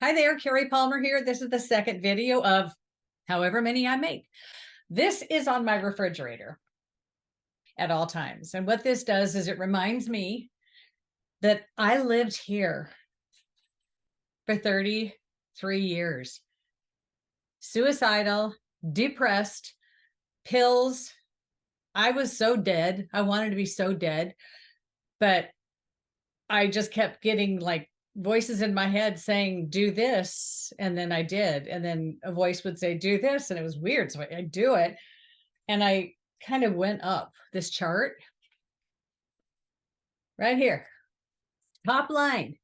Hi there, Cari Palmer here. This is the second video of however many I make. This is on my refrigerator at all times. And what this does is it reminds me that I lived here for 33 years. Suicidal, depressed, pills. I was so dead. I wanted to be so dead, but I just kept getting like voices in my head saying, do this. And then I did. And then a voice would say, do this. And it was weird. So I do it. And I kind of went up this chart right here. Top line,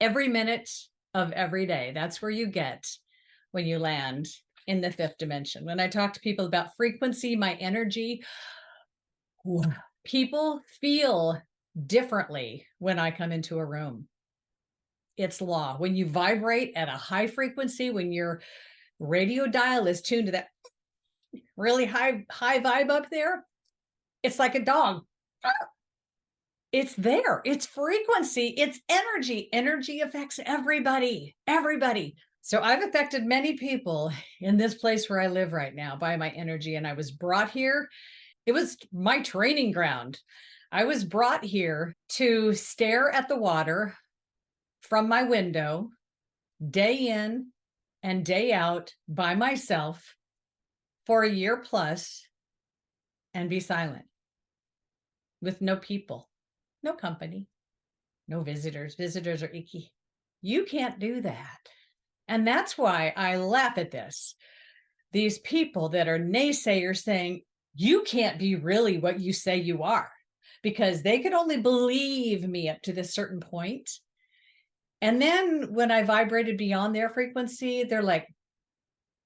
every minute of every day. That's where you get when you land in the fifth dimension. When I talk to people about frequency, my energy, people feel differently when I come into a room. It's law. When you vibrate at a high frequency, when your radio dial is tuned to that really high vibe up there, it's like a dog. It's there. It's frequency. It's energy. Energy affects everybody. Everybody. So I've affected many people in this place where I live right now by my energy. And I was brought here. It was my training ground. I was brought here to stare at the water from my window day in and day out by myself for a year plus and be silent with no people, no company, no visitors. Visitors are icky. You can't do that. And that's why I laugh at this. These people that are naysayers saying, you can't be really what you say you are, because they could only believe me up to this certain point. And then when I vibrated beyond their frequency, they're like,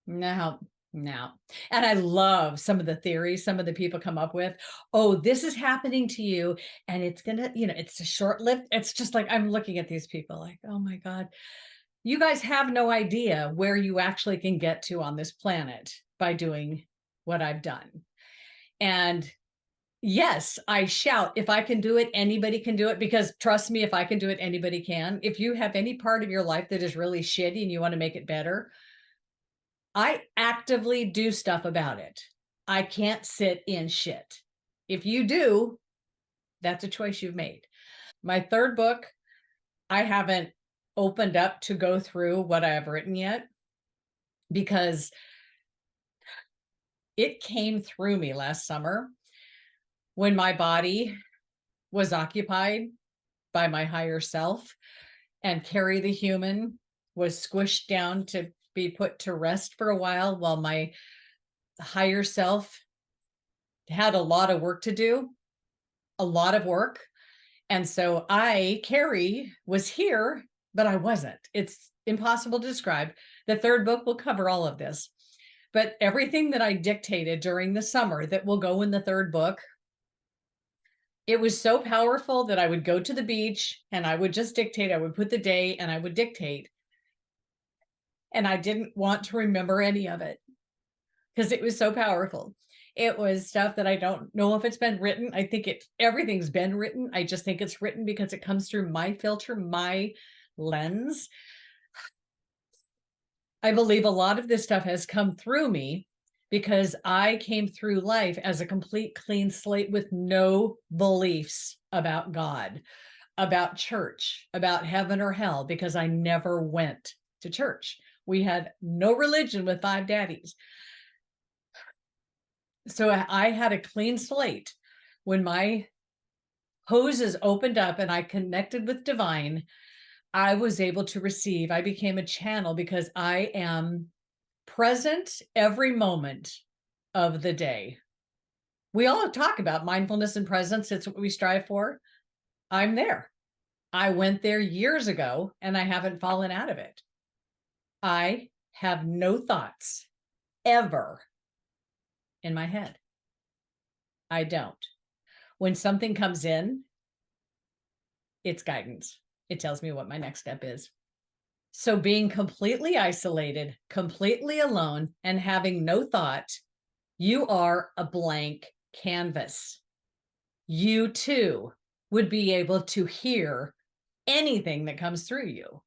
no, no. And I love some of the theories some of the people come up with. Oh, this is happening to you. And it's going to, it's a short lived. It's just like, I'm looking at these people like, oh my God, you guys have no idea where you actually can get to on this planet by doing what I've done. And yes, I shout, if I can do it, anybody can do it, because trust me, if I can do it, anybody can. If you have any part of your life that is really shitty and you want to make it better, I actively do stuff about it. I can't sit in shit. If you do, that's a choice you've made. My third book, I haven't opened up to go through what I have written yet, because it came through me last summer when my body was occupied by my higher self, and Cari the human was squished down to be put to rest for a while my higher self had a lot of work to do, a lot of work. And so Cari, was here, but I wasn't. It's impossible to describe. The third book will cover all of this. But everything that I dictated during the summer that will go in the third book, it was so powerful that I would go to the beach and I would just dictate. I would put the day and I would dictate. And I didn't want to remember any of it because it was so powerful. It was stuff that I don't know if it's been written. I think everything's been written. I just think it's written because it comes through my filter, my lens. I believe a lot of this stuff has come through me because I came through life as a complete clean slate with no beliefs about God, about church, about heaven or hell, because I never went to church. We had no religion with five daddies. So I had a clean slate. When my hoses opened up and I connected with divine, I was able to receive. I became a channel because I am present every moment of the day. We all talk about mindfulness and presence. It's what we strive for. I'm there. I went there years ago and I haven't fallen out of it. I have no thoughts ever in my head. I don't. When something comes in, it's guidance. It tells me what my next step is. So being completely isolated, completely alone, and having no thought, you are a blank canvas. You too would be able to hear anything that comes through you.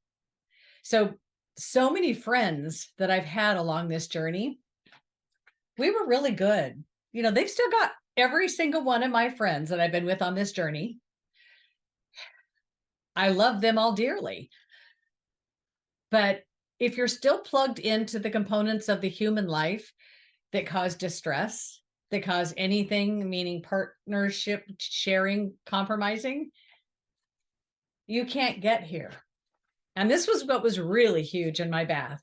So many friends that I've had along this journey, we were really good. They've still got every single one of my friends that I've been with on this journey. I love them all dearly. But if you're still plugged into the components of the human life that cause distress, that cause anything, meaning partnership, sharing, compromising, you can't get here. And this was what was really huge in my bath.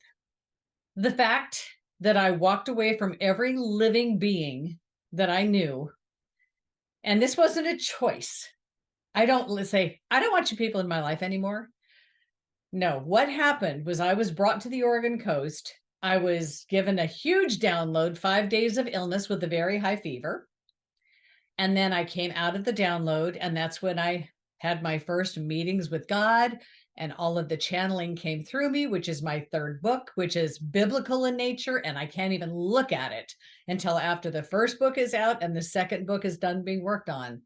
The fact that I walked away from every living being that I knew. And this wasn't a choice. I don't want you people in my life anymore. No, what happened was I was brought to the Oregon coast. I was given a huge download, 5 days of illness with a very high fever. And then I came out of the download, and that's when I had my first meetings with God, and all of the channeling came through me, which is my third book, which is biblical in nature. And I can't even look at it until after the first book is out and the second book is done being worked on.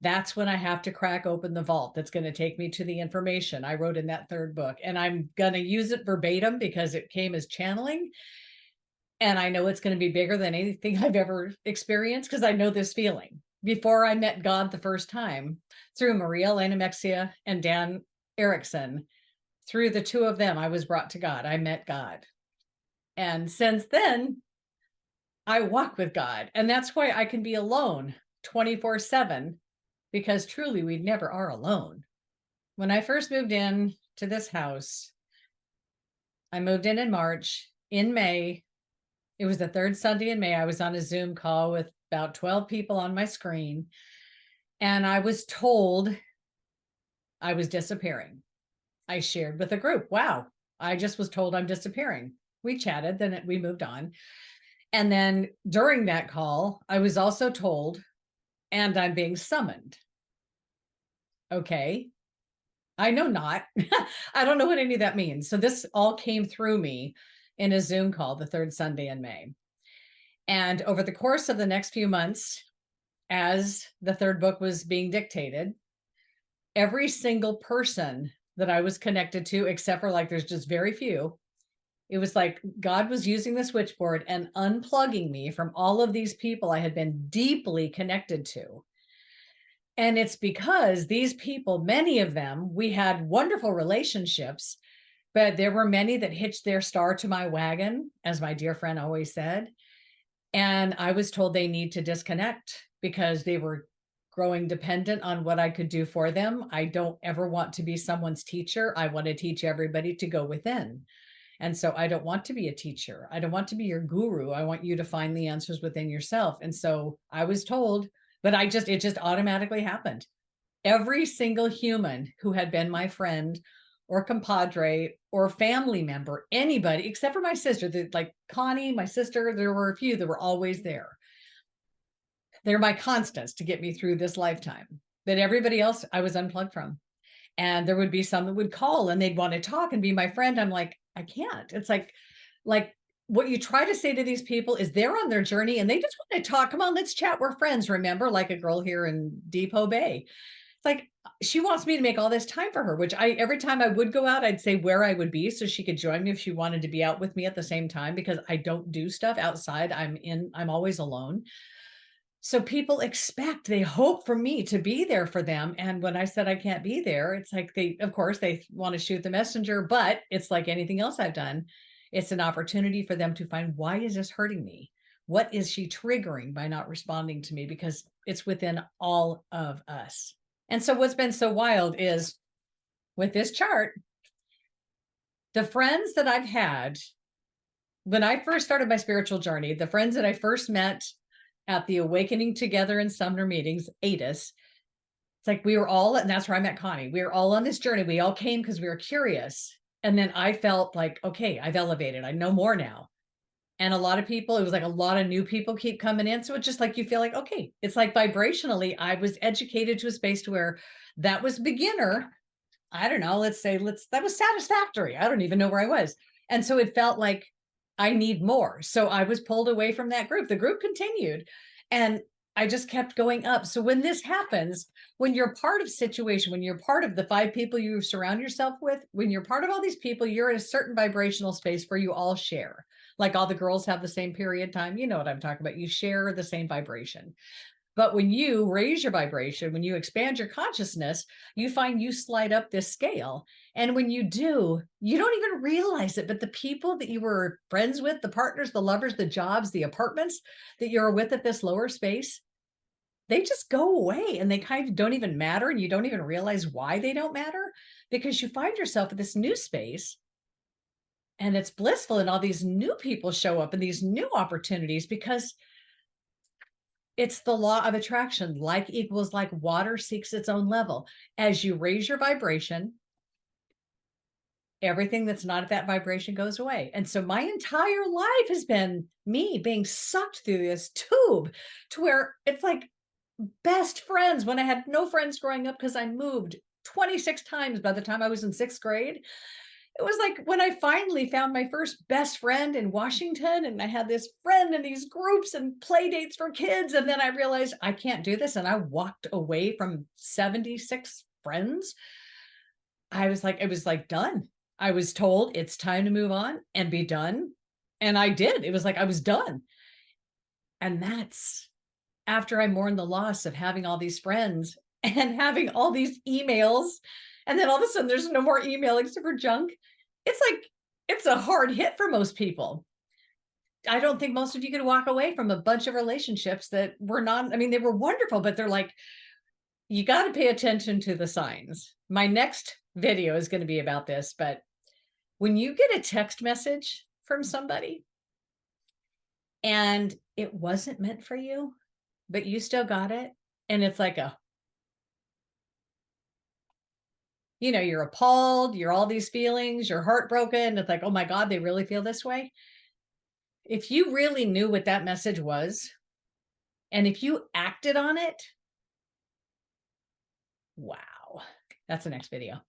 That's when I have to crack open the vault that's going to take me to the information I wrote in that third book. And I'm going to use it verbatim because it came as channeling. And I know it's going to be bigger than anything I've ever experienced because I know this feeling. Before I met God the first time, through Maria Elena Mexia and Dan Erickson, through the two of them, I was brought to God. I met God. And since then, I walk with God. And that's why I can be alone 24/7, because truly we never are alone. When I first moved in to this house, I moved in March. In May, it was the third Sunday in May, I was on a Zoom call with about 12 people on my screen. And I was told I was disappearing. I shared with a group, wow, I just was told I'm disappearing. We chatted, then we moved on. And then during that call, I was also told, and I'm being summoned. Okay. I know not. I don't know what any of that means. So this all came through me in a Zoom call the third Sunday in May. And over the course of the next few months, as the third book was being dictated, every single person that I was connected to, except for there's just very few, it was like God was using the switchboard and unplugging me from all of these people I had been deeply connected to. And it's because these people, many of them, we had wonderful relationships, but there were many that hitched their star to my wagon, as my dear friend always said. And I was told they need to disconnect because they were growing dependent on what I could do for them. I don't ever want to be someone's teacher. I want to teach everybody to go within. And so I don't want to be a teacher. I don't want to be your guru. I want you to find the answers within yourself. And so I was told, but it just automatically happened. Every single human who had been my friend or compadre or family member, anybody except for my sister, like Connie, my sister, there were a few that were always there. They're my constants to get me through this lifetime. But everybody else I was unplugged from. And there would be some that would call and they'd want to talk and be my friend. I'm like, I can't. It's like what you try to say to these people is they're on their journey and they just want to talk. Come on, let's chat. We're friends. Remember, like a girl here in Depot Bay. It's like she wants me to make all this time for her, which every time I would go out, I'd say where I would be so she could join me if she wanted to be out with me at the same time, because I don't do stuff outside. I'm always alone. So people they hope for me to be there for them. And when I said I can't be there, it's like of course, they want to shoot the messenger, but it's like anything else I've done. It's an opportunity for them to find, why is this hurting me? What is she triggering by not responding to me? Because it's within all of us. And so what's been so wild is with this chart, the friends that I've had, when I first started my spiritual journey, the friends that I first met at the Awakening Together in Sumner meetings, ATIS, it's like we were all, and that's where I met Connie. We were all on this journey. We all came because we were curious. And then I felt like, okay, I've elevated. I know more now. And a lot of people, it was like a lot of new people keep coming in. So it's just like, you feel like, okay, it's like vibrationally, I was educated to a space to where that was beginner. I don't know, that was satisfactory. I don't even know where I was. And so it felt like I need more. So I was pulled away from that group. The group continued. And I just kept going up. So when this happens, when you're part of situation, when you're part of the 5 people you surround yourself with, when you're part of all these people, you're in a certain vibrational space where you all share. Like all the girls have the same period time. You know what I'm talking about. You share the same vibration. But when you raise your vibration, when you expand your consciousness, you find you slide up this scale. And when you do, you don't even realize it. But the people that you were friends with, the partners, the lovers, the jobs, the apartments that you're with at this lower space, they just go away and they kind of don't even matter. And you don't even realize why they don't matter because you find yourself in this new space and it's blissful. And all these new people show up and these new opportunities because it's the law of attraction. Like equals like, water seeks its own level. As you raise your vibration, everything that's not at that vibration goes away. And so my entire life has been me being sucked through this tube to where it's like best friends when I had no friends growing up because I moved 26 times by the time I was in 6th grade. It was like when I finally found my first best friend in Washington, and I had this friend in these groups and play dates for kids. And then I realized I can't do this. And I walked away from 76 friends. It was like done. I was told it's time to move on and be done. And I did. It was like I was done. And that's after I mourned the loss of having all these friends and having all these emails. And then all of a sudden there's no more email except for junk. It's like, it's a hard hit for most people. I don't think most of you could walk away from a bunch of relationships that were not, I mean, they were wonderful, but they're like, you got to pay attention to the signs. My next video is going to be about this, but when you get a text message from somebody and it wasn't meant for you, but you still got it, and it's like you're appalled, you're all these feelings, you're heartbroken. It's like, oh my God, they really feel this way. If you really knew what that message was, and if you acted on it, wow, that's the next video.